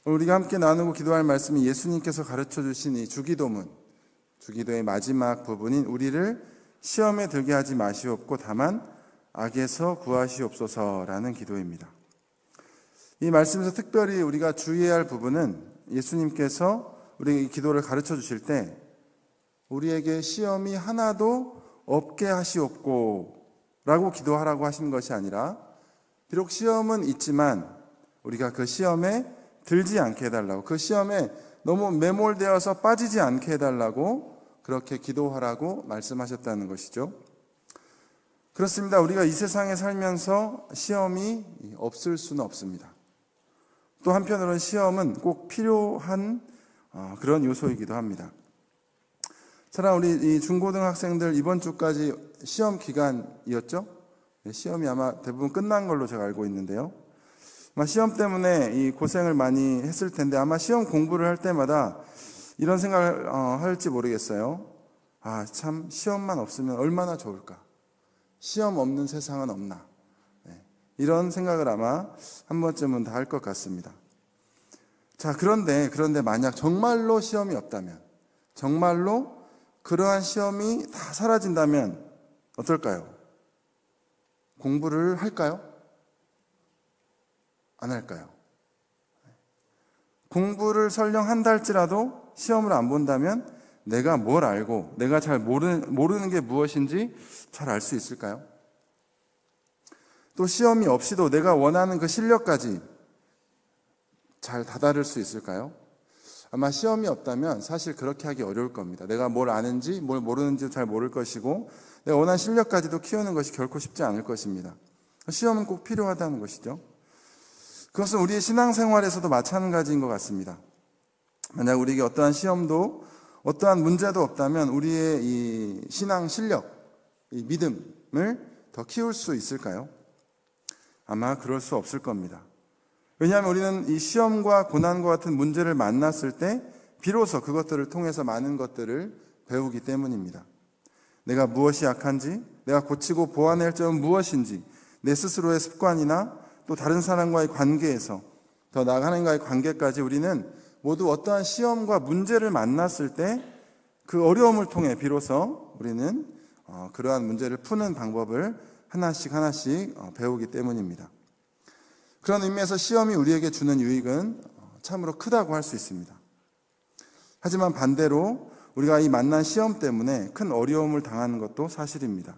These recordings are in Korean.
우리가 함께 나누고 기도할 말씀이 예수님께서 가르쳐 주신 이 주기도문, 주기도의 마지막 부분인 우리를 시험에 들게 하지 마시옵고 다만 악에서 구하시옵소서라는 기도입니다. 이 말씀에서 특별히 우리가 주의해야 할 부분은 예수님께서 우리 이 기도를 가르쳐 주실 때 우리에게 시험이 하나도 없게 하시옵고 라고 기도하라고 하신 것이 아니라 비록 시험은 있지만 우리가 그 시험에 들지 않게 해달라고, 그 시험에 너무 매몰되어서 빠지지 않게 해달라고 그렇게 기도하라고 말씀하셨다는 것이죠. 그렇습니다. 우리가 이 세상에 살면서 시험이 없을 수는 없습니다. 또 한편으로는 시험은 꼭 필요한 그런 요소이기도 합니다. 차라 우리 이 중고등학생들 이번 주까지 시험 기간이었죠? 시험이 아마 대부분 끝난 걸로 제가 알고 있는데요. 아마 시험 때문에 이 고생을 많이 했을 텐데 아마 시험 공부를 할 때마다 이런 생각을 할지 모르겠어요. 아, 참 시험만 없으면 얼마나 좋을까? 시험 없는 세상은 없나? 이런 생각을 아마 한 번쯤은 다 할 것 같습니다. 자, 그런데 만약 정말로 시험이 없다면, 정말로 그러한 시험이 다 사라진다면 어떨까요? 공부를 할까요? 안 할까요? 공부를 설령 한다 할지라도 시험을 안 본다면 내가 뭘 알고 내가 잘 모르는 게 무엇인지 잘 알 수 있을까요? 또 시험이 없이도 내가 원하는 그 실력까지 잘 다다를 수 있을까요? 아마 시험이 없다면 사실 그렇게 하기 어려울 겁니다. 내가 뭘 아는지 뭘 모르는지 잘 모를 것이고 내가 원하는 실력까지도 키우는 것이 결코 쉽지 않을 것입니다. 시험은 꼭 필요하다는 것이죠. 그것은 우리의 신앙생활에서도 마찬가지인 것 같습니다. 만약 우리에게 어떠한 시험도 어떠한 문제도 없다면 우리의 이 신앙 실력, 이 믿음을 더 키울 수 있을까요? 아마 그럴 수 없을 겁니다. 왜냐하면 우리는 이 시험과 고난과 같은 문제를 만났을 때 비로소 그것들을 통해서 많은 것들을 배우기 때문입니다. 내가 무엇이 약한지, 내가 고치고 보완해야 할 점은 무엇인지, 내 스스로의 습관이나 또 다른 사람과의 관계에서 더 나아가 하나님과의 관계까지 우리는 모두 어떠한 시험과 문제를 만났을 때 그 어려움을 통해 비로소 우리는 그러한 문제를 푸는 방법을 하나씩 배우기 때문입니다. 그런 의미에서 시험이 우리에게 주는 유익은 참으로 크다고 할 수 있습니다. 하지만 반대로 우리가 이 만난 시험 때문에 큰 어려움을 당하는 것도 사실입니다.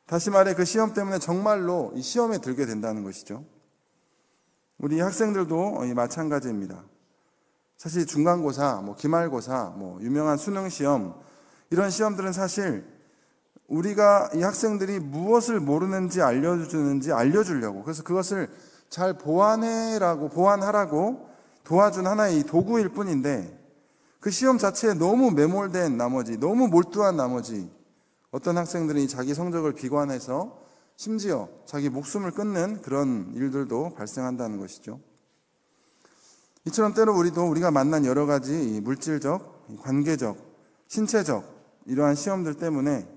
다시 말해 그 시험 때문에 정말로 이 시험에 들게 된다는 것이죠. 우리 학생들도 마찬가지입니다. 사실 중간고사, 기말고사, 유명한 수능시험 이런 시험들은 사실 우리가 이 학생들이 무엇을 모르는지 알려주려고 그래서 그것을 잘 보완하라고 도와준 하나의 도구일 뿐인데 그 시험 자체에 너무 매몰된 나머지 너무 몰두한 나머지 어떤 학생들이 자기 성적을 비관해서 심지어 자기 목숨을 끊는 그런 일들도 발생한다는 것이죠. 이처럼 때로 우리가 만난 여러 가지 물질적, 관계적, 신체적 이러한 시험들 때문에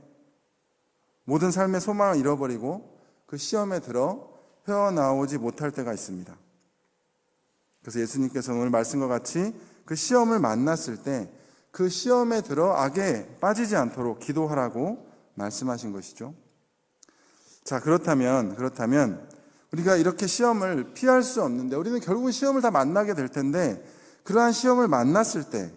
모든 삶의 소망을 잃어버리고 그 시험에 들어 헤어나오지 못할 때가 있습니다. 그래서 예수님께서 오늘 말씀과 같이 그 시험을 만났을 때 그 시험에 들어 악에 빠지지 않도록 기도하라고 말씀하신 것이죠. 자, 그렇다면 우리가 이렇게 시험을 피할 수 없는데 우리는 결국은 시험을 다 만나게 될 텐데 그러한 시험을 만났을 때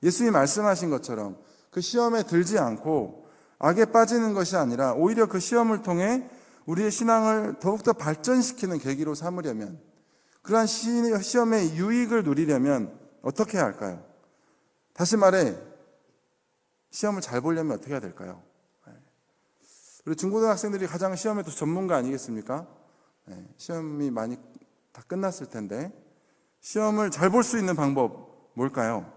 예수님이 말씀하신 것처럼 그 시험에 들지 않고 악에 빠지는 것이 아니라 오히려 그 시험을 통해 우리의 신앙을 더욱더 발전시키는 계기로 삼으려면 그러한 시험의 유익을 누리려면 어떻게 해야 할까요? 다시 말해 시험을 잘 보려면 어떻게 해야 될까요? 우리 중고등학생들이 가장 시험의 또 전문가 아니겠습니까? 시험이 많이 다 끝났을 텐데 시험을 잘 볼 수 있는 방법 뭘까요?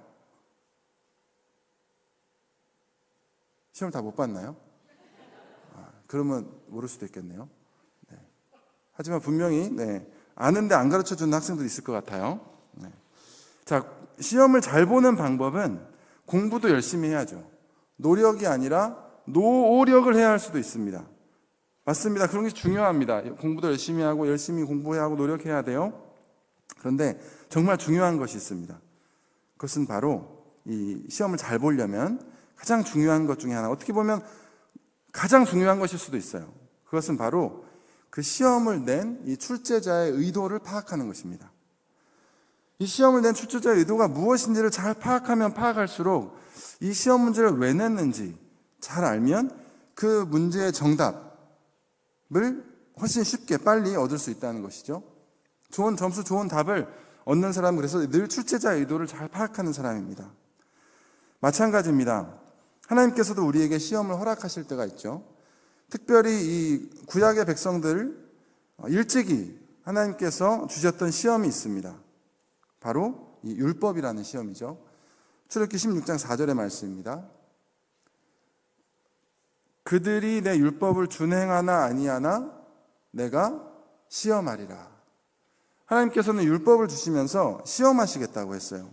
시험을 다 못 봤나요? 그러면 모를 수도 있겠네요. 하지만 분명히 아는데 안 가르쳐주는 학생들이 있을 것 같아요. 자, 시험을 잘 보는 방법은 공부도 열심히 해야죠. 노력이 아니라 노력을 해야 할 수도 있습니다. 맞습니다. 그런 게 중요합니다. 공부도 열심히 하고 열심히 공부해야 하고 노력해야 돼요. 그런데 정말 중요한 것이 있습니다. 그것은 바로 이 시험을 잘 보려면 가장 중요한 것 중에 하나, 어떻게 보면 가장 중요한 것일 수도 있어요. 그것은 바로 그 시험을 낸 이 출제자의 의도를 파악하는 것입니다. 이 시험을 낸 출제자의 의도가 무엇인지를 잘 파악하면 파악할수록 이 시험 문제를 왜 냈는지 잘 알면 그 문제의 정답을 훨씬 쉽게 빨리 얻을 수 있다는 것이죠. 좋은 점수, 좋은 답을 얻는 사람은 그래서 늘 출제자의 의도를 잘 파악하는 사람입니다. 마찬가지입니다. 하나님께서도 우리에게 시험을 허락하실 때가 있죠. 특별히 이 구약의 백성들 일찍이 하나님께서 주셨던 시험이 있습니다. 바로 이 율법이라는 시험이죠. 출애굽기 16장 4절의 말씀입니다. 그들이 내 율법을 준행하나 아니하나 내가 시험하리라. 하나님께서는 율법을 주시면서 시험하시겠다고 했어요.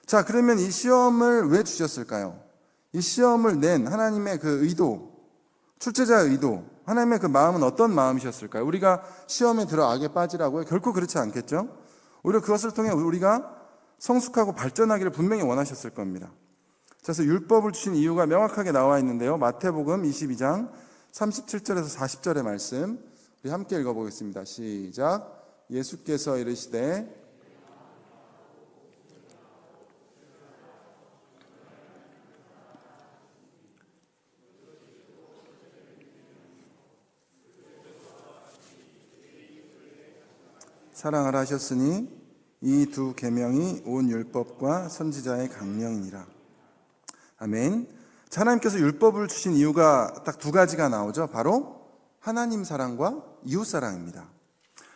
자, 그러면 이 시험을 왜 주셨을까요? 이 시험을 낸 하나님의 그 의도, 출제자의 의도, 하나님의 그 마음은 어떤 마음이셨을까요? 우리가 시험에 들어 악에 빠지라고요? 결코 그렇지 않겠죠? 오히려 그것을 통해 우리가 성숙하고 발전하기를 분명히 원하셨을 겁니다. 그래서 율법을 주신 이유가 명확하게 나와 있는데요. 마태복음 22장 37절에서 40절의 말씀 우리 함께 읽어보겠습니다. 시작. 예수께서 이르시되 사랑하라 하셨으니 이 두 계명이 온 율법과 선지자의 강령이니라. 아멘. 하나님께서 율법을 주신 이유가 딱 두 가지가 나오죠. 바로 하나님 사랑과 이웃 사랑입니다.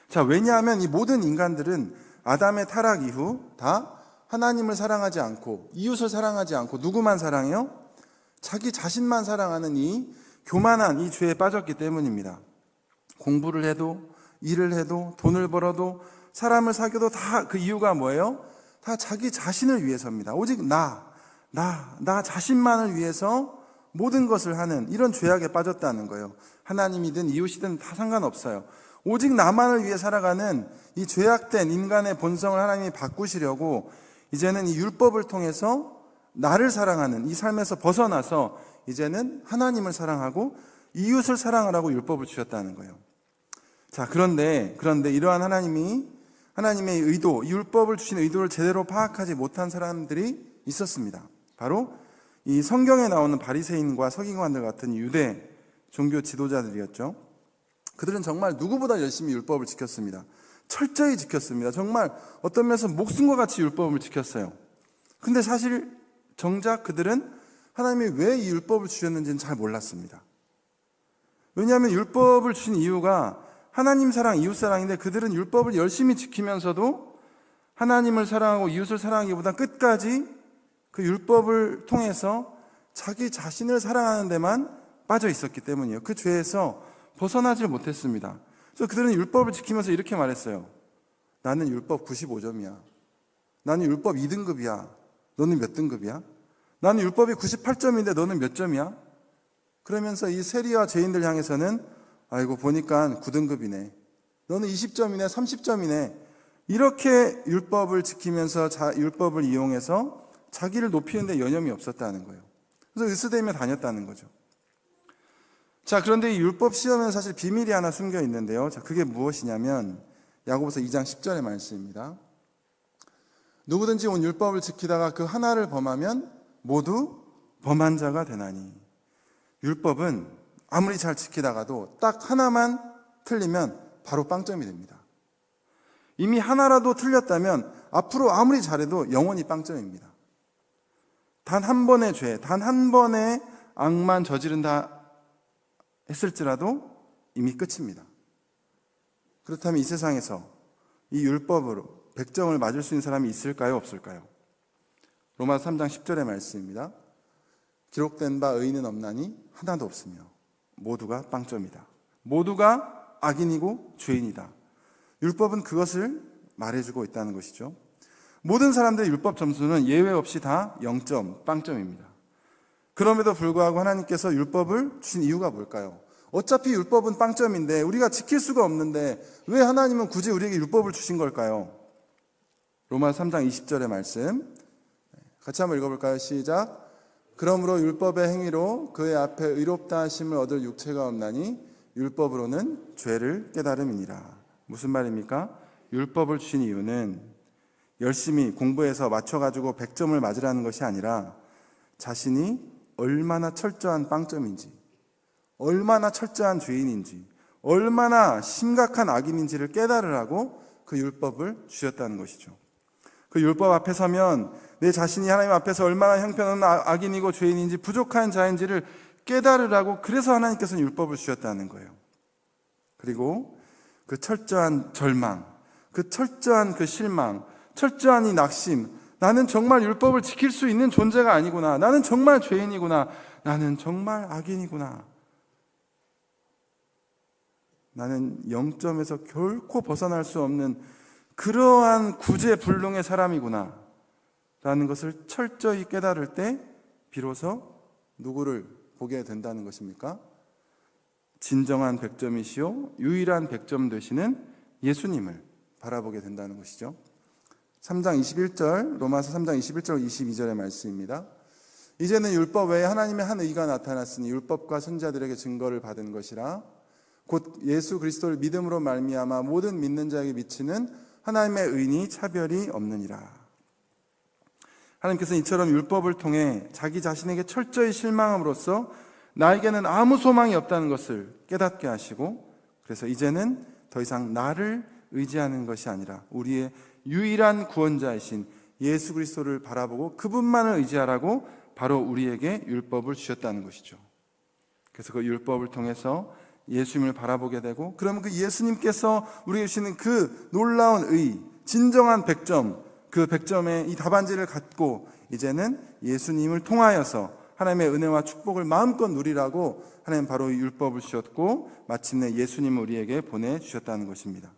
자, 왜냐하면 이 모든 인간들은 아담의 타락 이후 다 하나님을 사랑하지 않고 이웃을 사랑하지 않고 누구만 사랑해요? 자기 자신만 사랑하는 이 교만한 이 죄에 빠졌기 때문입니다. 공부를 해도 일을 해도 돈을 벌어도 사람을 사귀어도 다 그 이유가 뭐예요? 다 자기 자신을 위해서입니다. 오직 나 자신만을 위해서 모든 것을 하는 이런 죄악에 빠졌다는 거예요. 하나님이든 이웃이든 다 상관없어요. 오직 나만을 위해 살아가는 이 죄악된 인간의 본성을 하나님이 바꾸시려고 이제는 이 율법을 통해서 나를 사랑하는 이 삶에서 벗어나서 이제는 하나님을 사랑하고 이웃을 사랑하라고 율법을 주셨다는 거예요. 자, 그런데 이러한 하나님의 의도, 이 율법을 주신 의도를 제대로 파악하지 못한 사람들이 있었습니다. 바로 이 성경에 나오는 바리새인과 서기관들 같은 유대 종교 지도자들이었죠. 그들은 정말 누구보다 열심히 율법을 지켰습니다. 철저히 지켰습니다. 정말 어떤 면에서 목숨과 같이 율법을 지켰어요. 근데 사실 정작 그들은 하나님이 왜 이 율법을 주셨는지는 잘 몰랐습니다. 왜냐하면 율법을 주신 이유가 하나님 사랑, 이웃 사랑인데 그들은 율법을 열심히 지키면서도 하나님을 사랑하고 이웃을 사랑하기보다 끝까지 그 율법을 통해서 자기 자신을 사랑하는 데만 빠져 있었기 때문이에요. 그 죄에서 벗어나질 못했습니다. 그래서 그들은 율법을 지키면서 이렇게 말했어요. 나는 율법 95점이야. 나는 율법 2등급이야. 너는 몇 등급이야? 나는 율법이 98점인데 너는 몇 점이야? 그러면서 이 세리와 죄인들 향해서는 아이고 보니까 9등급이네. 너는 20점이네, 30점이네. 이렇게 율법을 지키면서 율법을 이용해서 자기를 높이는 데 여념이 없었다는 거예요. 그래서 으스대며 다녔다는 거죠. 자, 그런데 이 율법 시험에는 사실 비밀이 하나 숨겨 있는데요. 자, 그게 무엇이냐면 야고보서 2장 10절의 말씀입니다. 누구든지 온 율법을 지키다가 그 하나를 범하면 모두 범한 자가 되나니. 율법은 아무리 잘 지키다가도 딱 하나만 틀리면 바로 빵점이 됩니다. 이미 하나라도 틀렸다면 앞으로 아무리 잘해도 영원히 빵점입니다. 단 한 번의 죄, 단 한 번의 악만 저지른다 했을지라도 이미 끝입니다. 그렇다면 이 세상에서 이 율법으로 100점을 맞을 수 있는 사람이 있을까요? 없을까요? 로마서 3장 10절의 말씀입니다. 기록된 바 의인은 없나니 하나도 없으며 모두가 빵점이다. 모두가 악인이고 죄인이다. 율법은 그것을 말해주고 있다는 것이죠. 모든 사람들의 율법 점수는 예외 없이 다 0점, 빵점입니다. 그럼에도 불구하고 하나님께서 율법을 주신 이유가 뭘까요? 어차피 율법은 빵점인데 우리가 지킬 수가 없는데 왜 하나님은 굳이 우리에게 율법을 주신 걸까요? 로마서 3장 20절의 말씀 같이 한번 읽어볼까요? 시작. 그러므로 율법의 행위로 그의 앞에 의롭다 하심을 얻을 육체가 없나니 율법으로는 죄를 깨달음이니라. 무슨 말입니까? 율법을 주신 이유는 열심히 공부해서 맞춰가지고 100점을 맞으라는 것이 아니라 자신이 얼마나 철저한 빵점인지, 얼마나 철저한 죄인인지, 얼마나 심각한 악인인지를 깨달으라고 그 율법을 주셨다는 것이죠. 그 율법 앞에 서면 내 자신이 하나님 앞에서 얼마나 형편없는 악인이고 죄인인지 부족한 자인지를 깨달으라고, 그래서 하나님께서는 율법을 주셨다는 거예요. 그리고 그 철저한 절망, 그 철저한 그 실망, 철저한 이 낙심, 나는 정말 율법을 지킬 수 있는 존재가 아니구나, 나는 정말 죄인이구나, 나는 정말 악인이구나, 나는 0점에서 결코 벗어날 수 없는 그러한 구제불능의 사람이구나 라는 것을 철저히 깨달을 때 비로소 누구를 보게 된다는 것입니까? 진정한 100점이시요 유일한 100점 되시는 예수님을 바라보게 된다는 것이죠. 3장 21절, 로마서 3장 21절 22절의 말씀입니다. 이제는 율법 외에 하나님의 한 의가 나타났으니 율법과 선지자들에게 증거를 받은 것이라 곧 예수 그리스도를 믿음으로 말미암아 모든 믿는 자에게 미치는 하나님의 의니 차별이 없느니라. 하나님께서는 이처럼 율법을 통해 자기 자신에게 철저히 실망함으로써 나에게는 아무 소망이 없다는 것을 깨닫게 하시고, 그래서 이제는 더 이상 나를 의지하는 것이 아니라 우리의 유일한 구원자이신 예수 그리스도를 바라보고 그분만을 의지하라고 바로 우리에게 율법을 주셨다는 것이죠. 그래서 그 율법을 통해서 예수님을 바라보게 되고, 그러면 그 예수님께서 우리에게 주시는 그 놀라운 의, 진정한 100점, 그 100점의 이 답안지를 갖고 이제는 예수님을 통하여서 하나님의 은혜와 축복을 마음껏 누리라고 하나님 바로 율법을 주셨고 마침내 예수님을 우리에게 보내주셨다는 것입니다.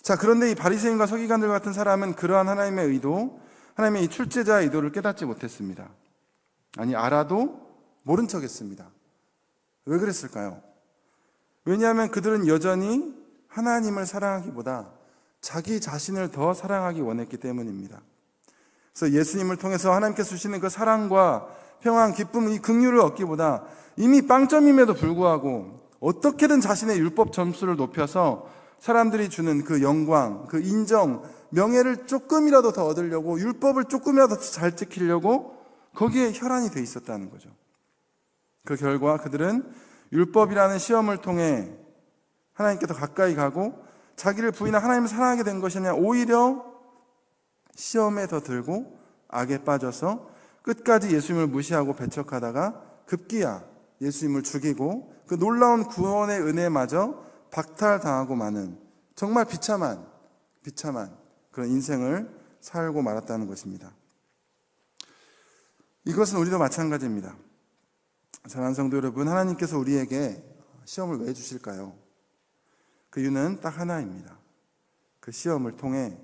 자, 그런데 이 바리새인과 서기관들 같은 사람은 그러한 하나님의 의도, 하나님의 이 출제자의 의도를 깨닫지 못했습니다. 아니, 알아도 모른 척했습니다. 왜 그랬을까요? 왜냐하면 그들은 여전히 하나님을 사랑하기보다 자기 자신을 더 사랑하기 원했기 때문입니다. 그래서 예수님을 통해서 하나님께서 주시는 그 사랑과 평안, 기쁨, 이 긍휼을 얻기보다 이미 빵점임에도 불구하고 어떻게든 자신의 율법 점수를 높여서 사람들이 주는 그 영광, 그 인정, 명예를 조금이라도 더 얻으려고, 율법을 조금이라도 더 잘 지키려고 거기에 혈안이 돼 있었다는 거죠. 그 결과 그들은 율법이라는 시험을 통해 하나님께 더 가까이 가고 자기를 부인한 하나님을 사랑하게 된 것이 아니라 오히려 시험에 더 들고 악에 빠져서 끝까지 예수님을 무시하고 배척하다가 급기야 예수님을 죽이고 그 놀라운 구원의 은혜마저 박탈당하고 마는 정말 비참한 그런 인생을 살고 말았다는 것입니다. 이것은 우리도 마찬가지입니다. 사랑하는 성도 여러분, 하나님께서 우리에게 시험을 왜 주실까요? 그 이유는 딱 하나입니다. 그 시험을 통해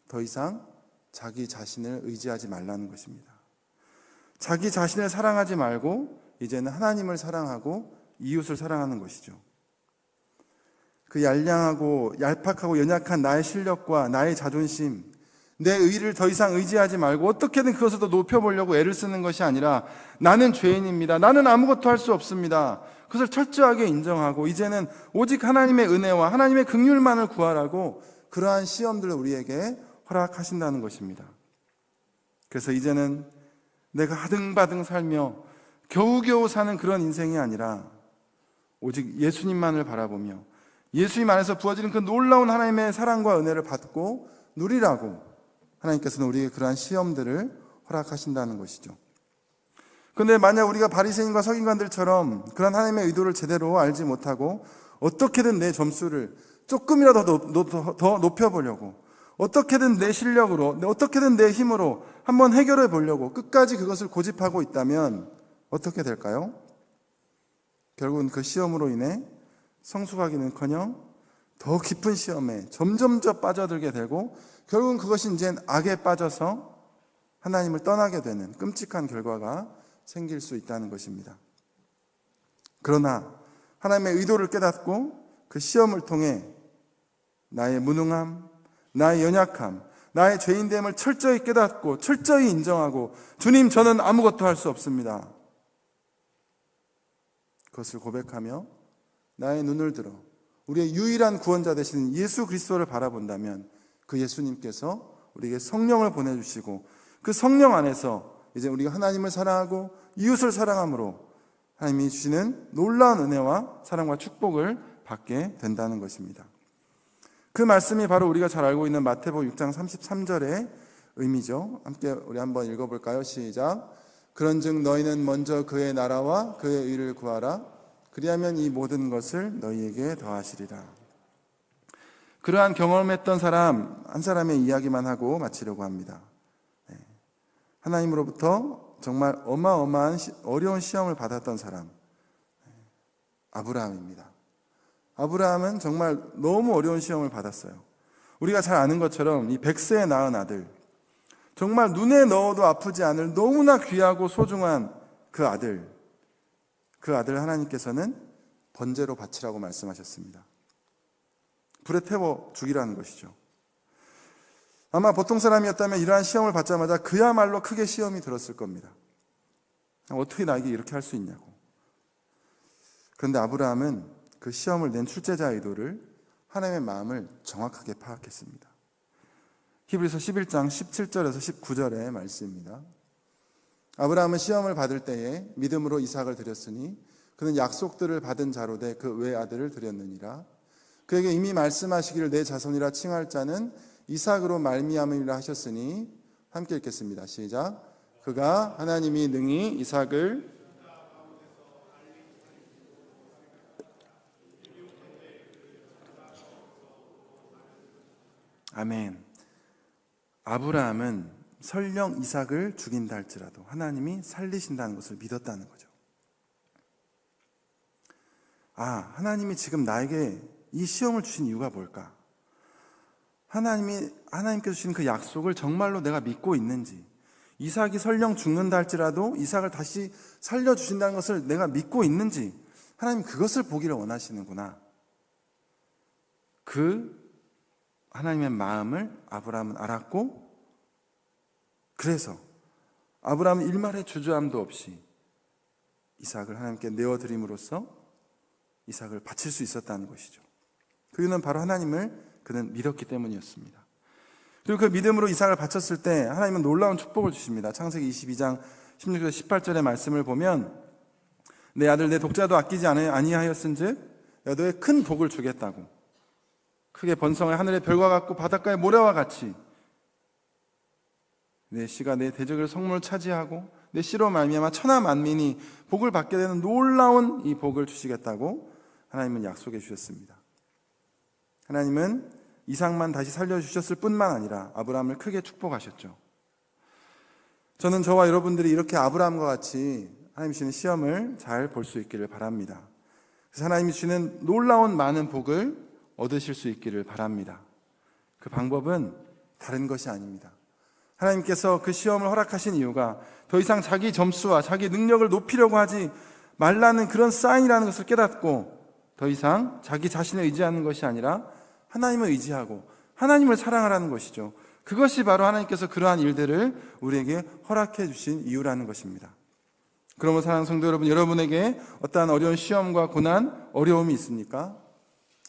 더 이상 자기 자신을 의지하지 말라는 것입니다. 자기 자신을 사랑하지 말고 이제는 하나님을 사랑하고 이웃을 사랑하는 것이죠. 그 얄량하고 얄팍하고 연약한 나의 실력과 나의 자존심, 내 의를 더 이상 의지하지 말고 어떻게든 그것을 더 높여보려고 애를 쓰는 것이 아니라 나는 죄인입니다. 나는 아무것도 할 수 없습니다. 그것을 철저하게 인정하고 이제는 오직 하나님의 은혜와 하나님의 긍휼만을 구하라고 그러한 시험들을 우리에게 허락하신다는 것입니다. 그래서 이제는 내가 하등바등 살며 겨우겨우 사는 그런 인생이 아니라 오직 예수님만을 바라보며 예수님 안에서 부어지는 그 놀라운 하나님의 사랑과 은혜를 받고 누리라고 하나님께서는 우리에게 그러한 시험들을 허락하신다는 것이죠. 그런데 만약 우리가 바리새인과 서기관들처럼 그런 하나님의 의도를 제대로 알지 못하고 어떻게든 내 점수를 조금이라도 더 높여보려고, 어떻게든 내 실력으로, 어떻게든 내 힘으로 한번 해결해 보려고 끝까지 그것을 고집하고 있다면 어떻게 될까요? 결국은 그 시험으로 인해 성숙하기는커녕 더 깊은 시험에 점점 더 빠져들게 되고 결국은 그것이 이제 악에 빠져서 하나님을 떠나게 되는 끔찍한 결과가 생길 수 있다는 것입니다. 그러나 하나님의 의도를 깨닫고 그 시험을 통해 나의 무능함, 나의 연약함, 나의 죄인됨을 철저히 깨닫고 철저히 인정하고 주님, 저는 아무것도 할 수 없습니다. 그것을 고백하며 나의 눈을 들어 우리의 유일한 구원자 되시는 예수 그리스도를 바라본다면 그 예수님께서 우리에게 성령을 보내주시고 그 성령 안에서 이제 우리가 하나님을 사랑하고 이웃을 사랑함으로 하나님이 주시는 놀라운 은혜와 사랑과 축복을 받게 된다는 것입니다. 그 말씀이 바로 우리가 잘 알고 있는 마태복음 6장 33절의 의미죠. 함께 우리 한번 읽어볼까요? 시작. 그런즉 너희는 먼저 그의 나라와 그의 의를 구하라. 그리하면 이 모든 것을 너희에게 더하시리라. 그러한 경험했던 사람 한 사람의 이야기만 하고 마치려고 합니다. 하나님으로부터 정말 어마어마한 어려운 시험을 받았던 사람, 아브라함입니다. 아브라함은 정말 너무 어려운 시험을 받았어요. 우리가 잘 아는 것처럼 이 100세에 낳은 아들, 정말 눈에 넣어도 아프지 않을 너무나 귀하고 소중한 그 아들 하나님께서는 번제로 바치라고 말씀하셨습니다. 불에 태워 죽이라는 것이죠. 아마 보통 사람이었다면 이러한 시험을 받자마자 그야말로 크게 시험이 들었을 겁니다. 어떻게 나에게 이렇게 할 수 있냐고. 그런데 아브라함은 그 시험을 낸 출제자의 의도를, 하나님의 마음을 정확하게 파악했습니다. 히브리서 11장 17절에서 19절의 말씀입니다. 아브라함은 시험을 받을 때에 믿음으로 이삭을 드렸으니 그는 약속들을 받은 자로 돼 그 외아들을 드렸느니라. 그에게 이미 말씀하시기를 내 자손이라 칭할 자는 이삭으로 말미암으리라 하셨으니, 함께 읽겠습니다. 시작. 그가 하나님이 능히 이삭을 아멘. 아브라함은 설령 이삭을 죽인다 할지라도 하나님이 살리신다는 것을 믿었다는 거죠. 하나님이 지금 나에게 이 시험을 주신 이유가 뭘까? 하나님께서 주신 그 약속을 정말로 내가 믿고 있는지, 이삭이 설령 죽는다 할지라도 이삭을 다시 살려주신다는 것을 내가 믿고 있는지, 하나님 그것을 보기를 원하시는구나. 그 하나님의 마음을 아브라함은 알았고, 그래서 아브라함은 일말의 주저함도 없이 이삭을 하나님께 내어드림으로써 이삭을 바칠 수 있었다는 것이죠. 그 이유는 바로 하나님을 그는 믿었기 때문이었습니다. 그리고 그 믿음으로 이삭을 바쳤을 때 하나님은 놀라운 축복을 주십니다. 창세기 22장 16절에서 18절의 말씀을 보면, 내 아들 내 독자도 아끼지 아니하였은즉 너의 큰 복을 주겠다고, 크게 번성해 하늘의 별과 같고 바닷가의 모래와 같이 내 씨가 내 대적을 성문을 차지하고 내 씨로 말미암아 천하 만민이 복을 받게 되는 놀라운 이 복을 주시겠다고 하나님은 약속해 주셨습니다. 하나님은 이삭만 다시 살려주셨을 뿐만 아니라 아브라함을 크게 축복하셨죠. 저는 저와 여러분들이 이렇게 아브라함과 같이 하나님이 주시는 시험을 잘 볼 수 있기를 바랍니다. 그래서 하나님이 주시는 놀라운 많은 복을 얻으실 수 있기를 바랍니다. 그 방법은 다른 것이 아닙니다. 하나님께서 그 시험을 허락하신 이유가 더 이상 자기 점수와 자기 능력을 높이려고 하지 말라는 그런 사인이라는 것을 깨닫고 더 이상 자기 자신을 의지하는 것이 아니라 하나님을 의지하고 하나님을 사랑하라는 것이죠. 그것이 바로 하나님께서 그러한 일들을 우리에게 허락해 주신 이유라는 것입니다. 그러므로 사랑하는 성도 여러분, 여러분에게 어떠한 어려운 시험과 고난, 어려움이 있습니까?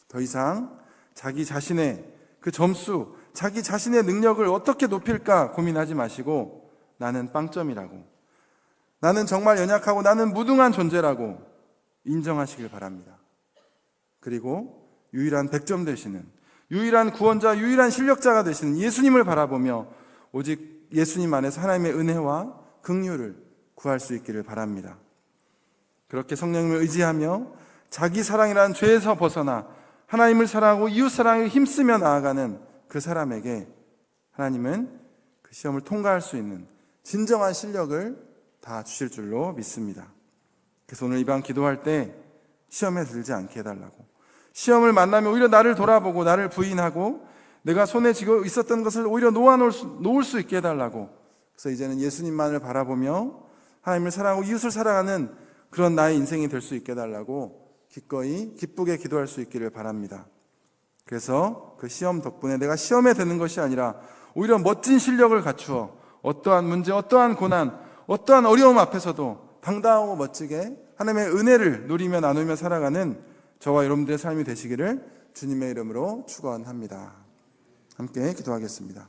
더 이상 자기 자신의 그 점수, 자기 자신의 능력을 어떻게 높일까 고민하지 마시고, 나는 빵점이라고, 나는 정말 연약하고 나는 무능한 존재라고 인정하시길 바랍니다. 그리고 유일한 100점 되시는, 유일한 구원자, 유일한 실력자가 되시는 예수님을 바라보며 오직 예수님 안에서 하나님의 은혜와 긍휼을 구할 수 있기를 바랍니다. 그렇게 성령님을 의지하며 자기 사랑이라는 죄에서 벗어나 하나님을 사랑하고 이웃 사랑에 힘쓰며 나아가는 그 사람에게 하나님은 그 시험을 통과할 수 있는 진정한 실력을 다 주실 줄로 믿습니다. 그래서 오늘 이 밤 기도할 때 시험에 들지 않게 해달라고, 시험을 만나면 오히려 나를 돌아보고 나를 부인하고 내가 손에 쥐고 있었던 것을 오히려 놓을 수 있게 해달라고, 그래서 이제는 예수님만을 바라보며 하나님을 사랑하고 이웃을 사랑하는 그런 나의 인생이 될 수 있게 해달라고 기꺼이 기쁘게 기도할 수 있기를 바랍니다. 그래서 그 시험 덕분에 내가 시험에 드는 것이 아니라 오히려 멋진 실력을 갖추어 어떠한 문제, 어떠한 고난, 어떠한 어려움 앞에서도 당당하고 멋지게 하나님의 은혜를 누리며 나누며 살아가는 저와 여러분들의 삶이 되시기를 주님의 이름으로 축원합니다. 함께 기도하겠습니다.